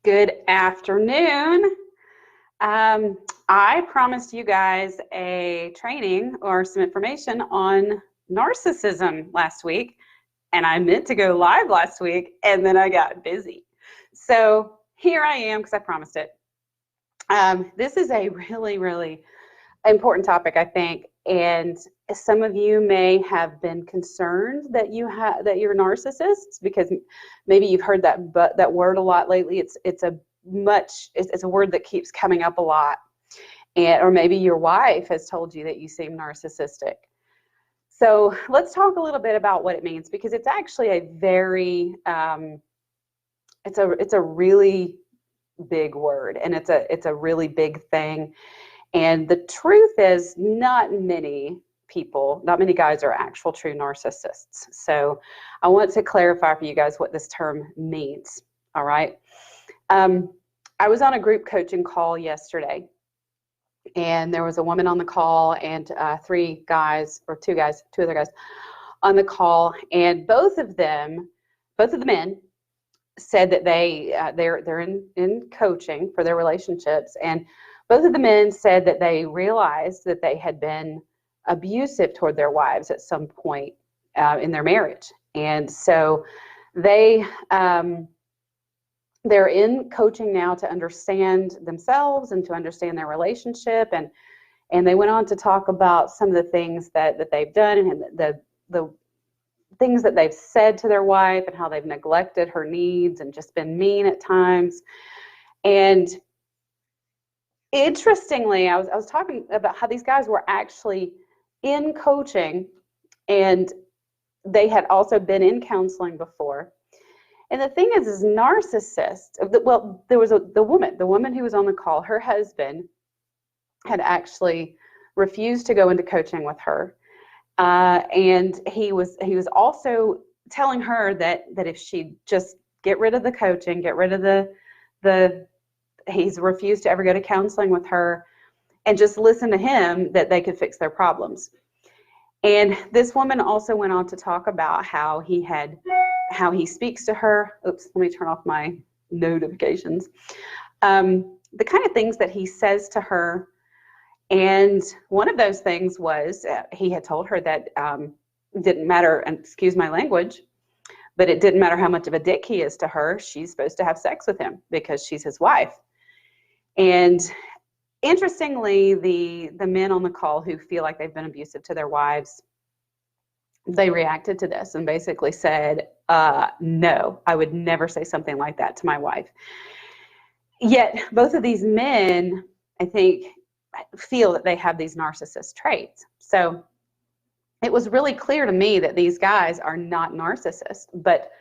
Good afternoon. I promised you guys a training or some information on narcissism last week, and I meant to go live last week, and then I got busy. So here I am because I promised it. This is a really, really important topic, I think, and some of you may have been concerned that you're narcissists because maybe you've heard that word a lot lately. It's a word that keeps coming up a lot, or maybe your wife has told you that you seem narcissistic. So let's talk a little bit about what it means, because it's actually a very it's a really big word, and it's a really big thing. And the truth is, not many guys are actual true narcissists. So I want to clarify for you guys what this term means. All right. I was on a group coaching call yesterday, and there was a woman on the call and two other guys on the call, and both of the men said that they're in coaching for their relationships, and both of the men said that they realized that they had been abusive toward their wives at some point in their marriage. And so they're in coaching now to understand themselves and to understand their relationship. And they went on to talk about some of the things that they've done, and the things that they've said to their wife, and how they've neglected her needs and just been mean at times. And interestingly, I was talking about how these guys were actually in coaching, and they had also been in counseling before. And the thing is narcissists, well, there was the woman who was on the call, her husband had actually refused to go into coaching with her. And he was also telling her that if she just get rid of the coaching, get rid of he's refused to ever go to counseling with her, and just listen to him, that they could fix their problems. And this woman also went on to talk about how he speaks to her. Oops, let me turn off my notifications. The kind of things that he says to her. And one of those things was he had told her that it didn't matter, and excuse my language, but it didn't matter how much of a dick he is to her, she's supposed to have sex with him because she's his wife. And interestingly, the men on the call who feel like they've been abusive to their wives, they reacted to this and basically said, no, I would never say something like that to my wife. Yet both of these men, I think, feel that they have these narcissist traits. So it was really clear to me that these guys are not narcissists, but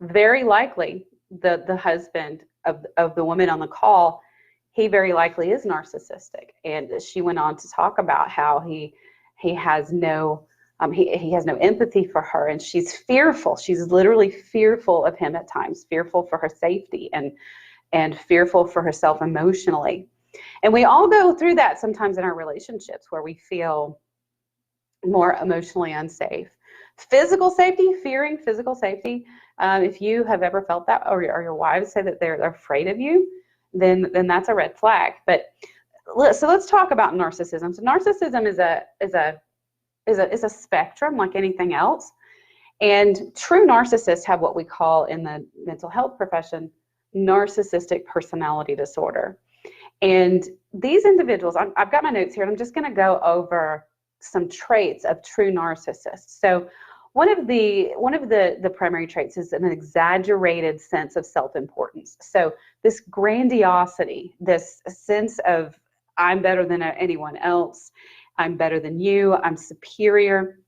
very likely the husband of the woman on the call, he very likely is narcissistic. And she went on to talk about how he has no empathy for her, and she's fearful. She's literally fearful of him at times, fearful for her safety and fearful for herself emotionally. And we all go through that sometimes in our relationships, where we feel more emotionally unsafe. Physical safety, fearing physical safety. If you have ever felt that, or your wives say that they're afraid of you, then that's a red flag. But so let's talk about narcissism. So narcissism is a spectrum like anything else. And true narcissists have what we call in the mental health profession narcissistic personality disorder. And these individuals, I've got my notes here, and I'm just going to go over some traits of true narcissists. So one of the primary traits is an exaggerated sense of self-importance. So this grandiosity, this sense of I'm better than anyone else, I'm better than you, I'm superior.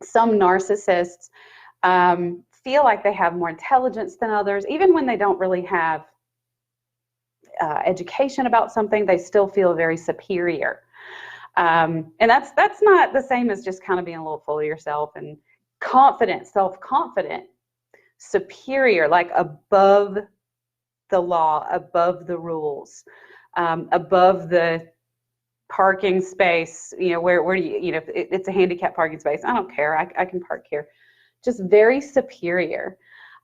Some narcissists feel like they have more intelligence than others, even when they don't really have education about something, they still feel very superior. And that's not the same as just kind of being a little full of yourself. And confident, self-confident, superior, like above the law, above the rules, above the parking space, where do you if it's a handicapped parking space, I don't care, I can park here. Just very superior.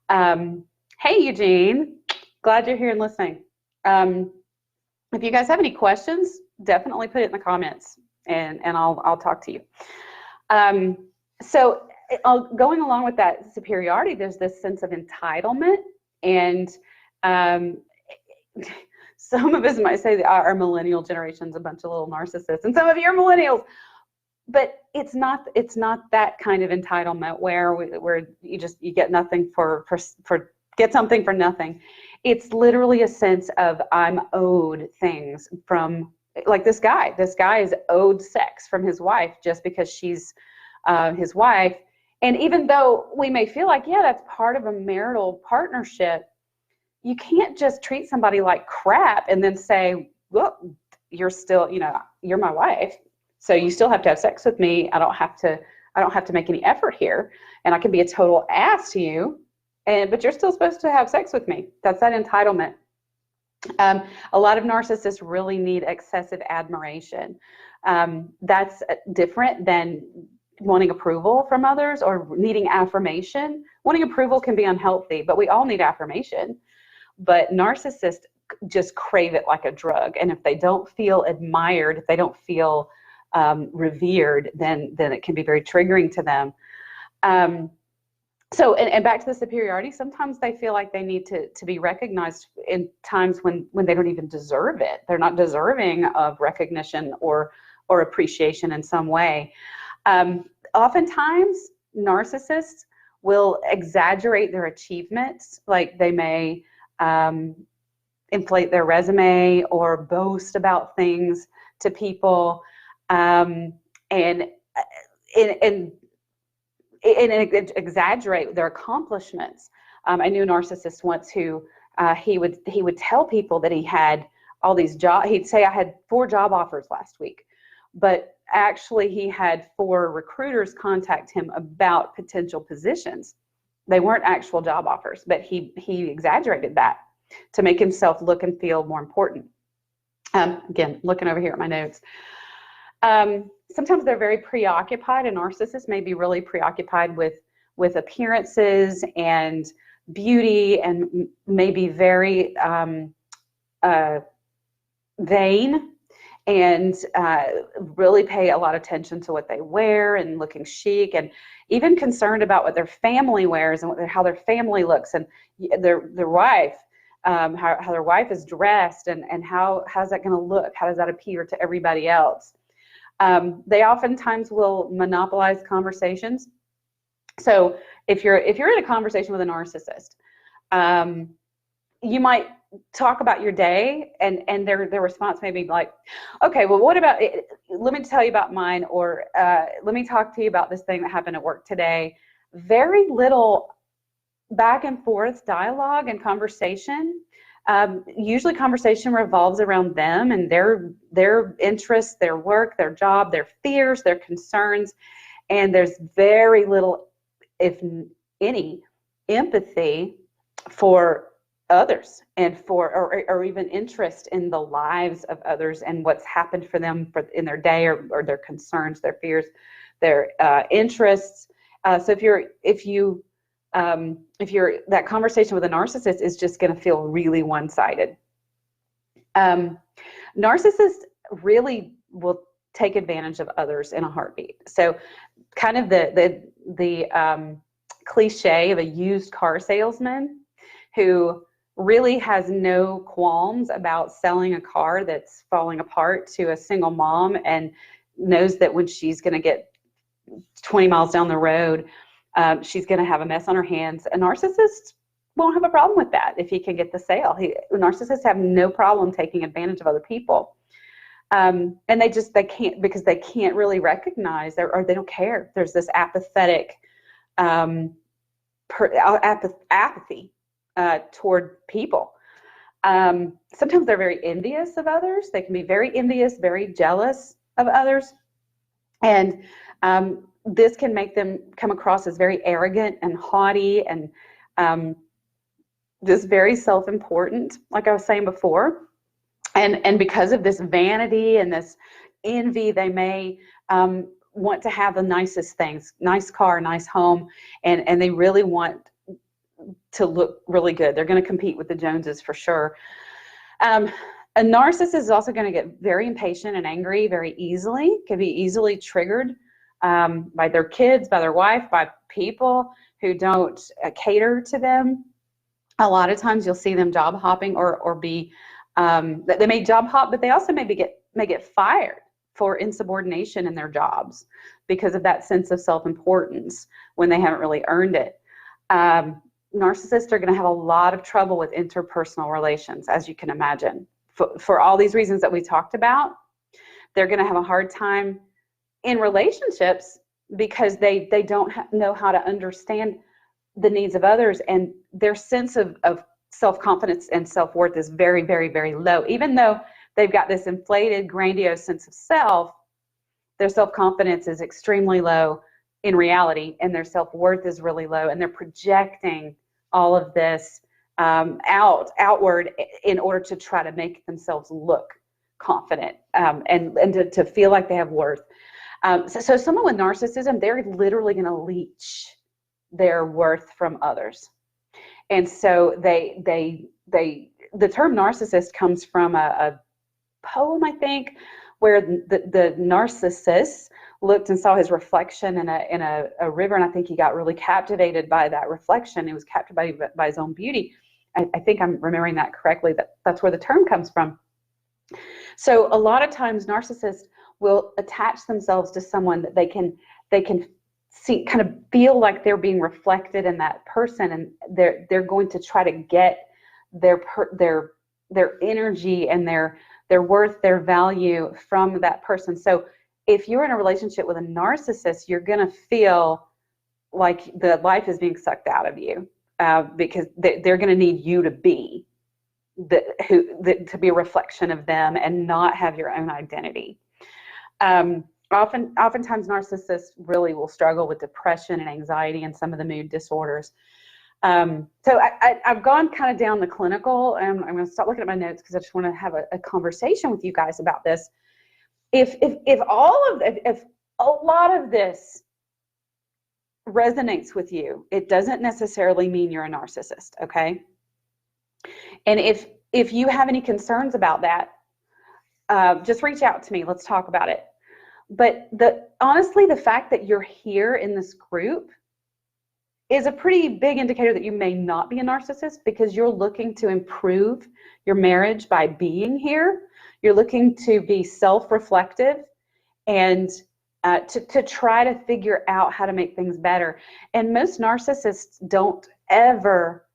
Hey, Eugene. Glad you're here and listening. If you guys have any questions, definitely put it in the comments, and I'll talk to you. So going along with that superiority, there's this sense of entitlement, and some of us might say that our millennial generation's a bunch of little narcissists, and some of you are millennials. But it's not that kind of entitlement where you get nothing for get something for nothing. It's literally a sense of I'm owed things from, like this guy. This guy is owed sex from his wife just because she's his wife. And even though we may feel like, yeah, that's part of a marital partnership, you can't just treat somebody like crap and then say, well, you're still, you're my wife, so you still have to have sex with me. I don't have to make any effort here, and I can be a total ass to you, but you're still supposed to have sex with me. That's that entitlement. A lot of narcissists really need excessive admiration. That's different than wanting approval from others or needing affirmation. Wanting approval can be unhealthy, but we all need affirmation. But narcissists just crave it like a drug. And if they don't feel admired, if they don't feel revered, then it can be very triggering to them. So back to the superiority, sometimes they feel like they need to be recognized in times when they don't even deserve it. They're not deserving of recognition or appreciation in some way. Oftentimes, narcissists will exaggerate their achievements, like they may inflate their resume or boast about things to people, and exaggerate their accomplishments. I knew a narcissist once who he would tell people that he had all these jobs. He'd say, I had 4 job offers last week, but actually he had 4 recruiters contact him about potential positions. They weren't actual job offers, but he exaggerated that to make himself look and feel more important. Again, looking over here at my notes. Sometimes they're very preoccupied. A narcissist may be really preoccupied with appearances and beauty, and maybe very vain, and really pay a lot of attention to what they wear and looking chic, and even concerned about what their family wears and how their family looks, and their wife, how their wife is dressed, and how's that going to look? How does that appear to everybody else? They oftentimes will monopolize conversations. So if you're in a conversation with a narcissist, you might talk about your day, and their response may be like, okay, well, what about it? Let me tell you about mine, or let me talk to you about this thing that happened at work today. Very little back and forth dialogue and conversation. Usually conversation revolves around them and their interests, their work, their job, their fears, their concerns, and there's very little, if any, empathy for others, and or even interest in the lives of others and what's happened for them in their day, or their concerns, their fears, their interests. So if that conversation with a narcissist is just going to feel really one-sided. Narcissists really will take advantage of others in a heartbeat. So kind of the cliche of a used car salesman who really has no qualms about selling a car that's falling apart to a single mom, and knows that when she's going to get 20 miles down the road, she's going to have a mess on her hands. A narcissist won't have a problem with that if he can get the sale. Narcissists have no problem taking advantage of other people. And they can't, because they can't really recognize, or they don't care. There's this apathetic apathy toward people. Sometimes they're very envious of others. They can be very envious, very jealous of others. And this can make them come across as very arrogant and haughty, and just very self-important, like I was saying before. And because of this vanity and this envy, they may want to have the nicest things, nice car, nice home, and they really want to look really good. They're going to compete with the Joneses for sure. A narcissist is also going to get very impatient and angry very easily, can be easily triggered by their kids, by their wife, by people who don't cater to them. A lot of times you'll see them job hopping or be, they may job hop, but they also may get fired for insubordination in their jobs because of that sense of self-importance when they haven't really earned it. Narcissists are going to have a lot of trouble with interpersonal relations, as you can imagine. For all these reasons that we talked about, they're going to have a hard time in relationships because they don't know how to understand the needs of others, and their sense of self-confidence and self-worth is very, very, very low. Even though they've got this inflated, grandiose sense of self, their self-confidence is extremely low in reality, and their self-worth is really low, and they're projecting all of this outward in order to try to make themselves look confident and to feel like they have worth. So someone with narcissism, they're literally going to leech their worth from others. And so the term narcissist comes from a poem, I think, where the narcissus looked and saw his reflection in a river, and I think he got really captivated by that reflection. He was captivated by his own beauty. I think I'm remembering that correctly. That's where the term comes from. So a lot of times narcissists will attach themselves to someone that they can see, kind of feel like they're being reflected in that person, and they're going to try to get their energy and their worth, their value from that person. So if you're in a relationship with a narcissist, you're going to feel like the life is being sucked out of you because they're going to need you to be to be a reflection of them and not have your own identity. Oftentimes narcissists really will struggle with depression and anxiety and some of the mood disorders. So I've gone kind of down the clinical, and I'm going to stop looking at my notes because I just want to have a conversation with you guys about this. If a lot of this resonates with you, it doesn't necessarily mean you're a narcissist, okay? And if you have any concerns about that, just reach out to me. Let's talk about it. But honestly, the fact that you're here in this group is a pretty big indicator that you may not be a narcissist, because you're looking to improve your marriage by being here. You're looking to be self-reflective and to try to figure out how to make things better. And most narcissists don't ever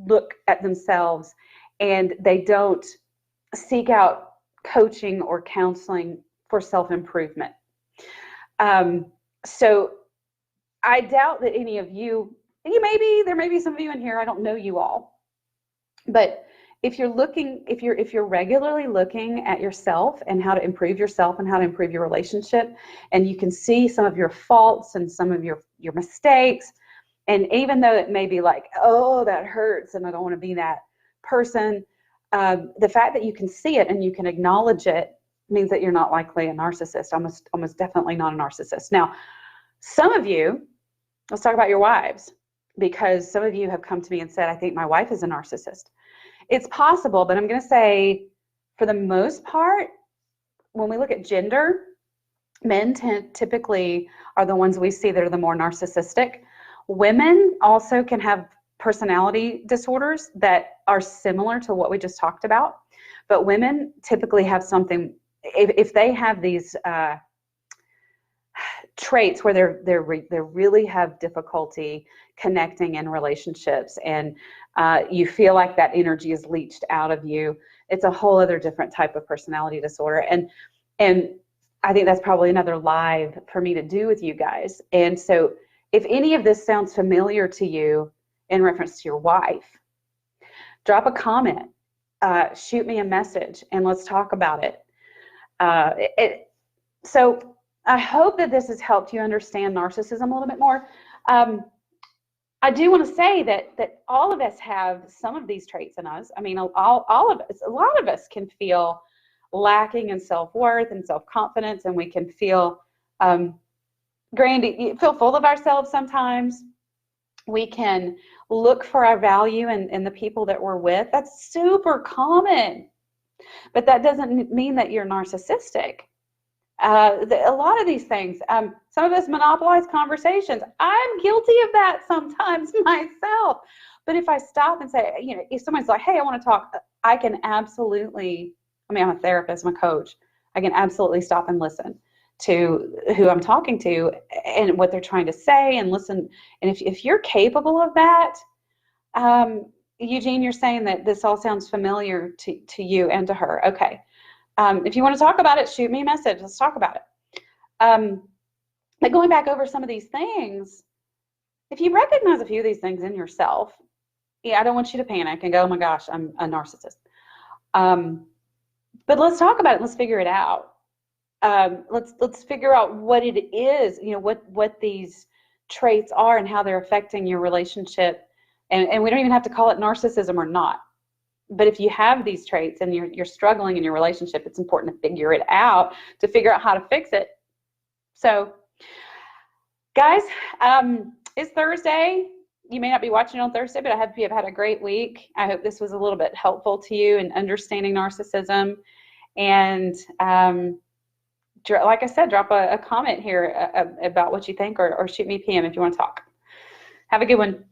look at themselves, and they don't seek out coaching or counseling for self-improvement. So I doubt that any of you, there may be some of you in here, I don't know you all, but if you're regularly looking at yourself and how to improve yourself and how to improve your relationship, and you can see some of your faults and some of your mistakes, and even though it may be like, oh, that hurts and I don't want to be that person, the fact that you can see it and you can acknowledge it means that you're not likely a narcissist, almost definitely not a narcissist. Now, some of you, let's talk about your wives, because some of you have come to me and said, I think my wife is a narcissist. It's possible, but I'm going to say, for the most part, when we look at gender, men typically are the ones we see that are the more narcissistic. Women also can have personality disorders that are similar to what we just talked about, but women typically have something, if they have these traits where they really have difficulty connecting in relationships, and you feel like that energy is leached out of you, it's a whole other different type of personality disorder. And I think that's probably another live for me to do with you guys. And so if any of this sounds familiar to you in reference to your wife, drop a comment, shoot me a message, and let's talk about it. So I hope that this has helped you understand narcissism a little bit more. I do want to say that all of us have some of these traits in us. I mean, all of us, a lot of us can feel lacking in self-worth and self-confidence, and we can feel feel full of ourselves sometimes. We can look for our value in the people that we're with. That's super common, but that doesn't mean that you're narcissistic. A lot of these things, some of us monopolize conversations. I'm guilty of that sometimes myself. But if I stop and say, you know, if someone's like, hey, I want to talk, I can absolutely, I mean, I'm a therapist, I'm a coach. I can absolutely stop and listen to who I'm talking to and what they're trying to say and listen. And if you're capable of that, Eugene, you're saying that this all sounds familiar to you and to her. Okay. If you want to talk about it, shoot me a message. Let's talk about it. But going back over some of these things, if you recognize a few of these things in yourself, yeah, I don't want you to panic and go, oh my gosh, I'm a narcissist. But let's talk about it. Let's figure it out. Let's figure out what it is, you know, what these traits are and how they're affecting your relationship. And we don't even have to call it narcissism or not. But if you have these traits and you're struggling in your relationship, it's important to figure it out, to figure out how to fix it. So, guys, it's Thursday. You may not be watching on Thursday, but I hope you have had a great week. I hope this was a little bit helpful to you in understanding narcissism. And like I said, drop a comment here about what you think, or shoot me a PM if you want to talk. Have a good one.